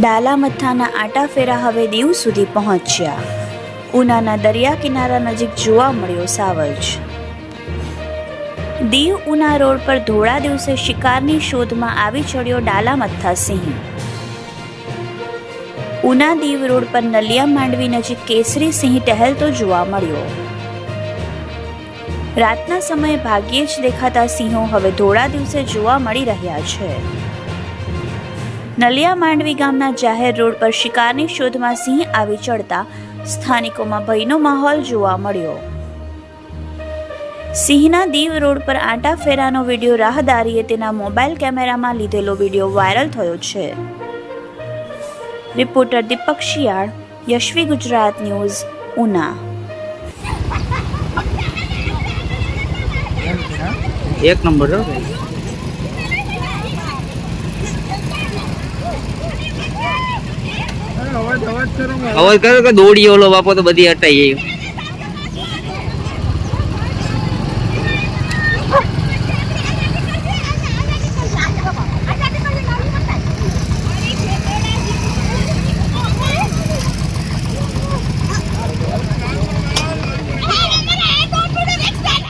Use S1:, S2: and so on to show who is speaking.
S1: ડાલા મથ્થાના આટા ફેરા હવે દીવ સુધી પહોંચ્યા. ઉનાના દરિયા કિનારા નજીક જોવા મળ્યો સાવજ. દીવ ઉના રોડ પર ધોળા દિવસે શિકારની શોધમાં આવી ચડ્યો ડાલા મથ્થા સિંહ. ઉના દીવ રોડ પર નલિયા માંડવી નજીક કેસરી સિંહ ટહેલતો જોવા મળ્યો. રાતના સમયે ભાગ્યે જ દેખાતા સિંહો હવે ધોળા દિવસે જોવા મળી રહ્યા છે. નલિયા માંડવી ગામના જાહેર રોડ પર શિકારની શોધમાં સિંહ આવી ચડતા સ્થાનિકોમાં ભયનો માહોલ જોવા મળ્યો. સિંહના દીવ રોડ પર આંટા ફેરાનો વિડીયો રાહદારીએ તેના મોબાઈલ કેમેરામાં લીધેલો વિડીયો વાયરલ થયો છે. રિપોર્ટર દીપક શિયાળ, યશવી ગુજરાત ન્યૂઝ, ઉના.
S2: એક નંબર અવાજ કરો કે દોડી ઓલો બાપો તો બધી હટાઈ ગઈ.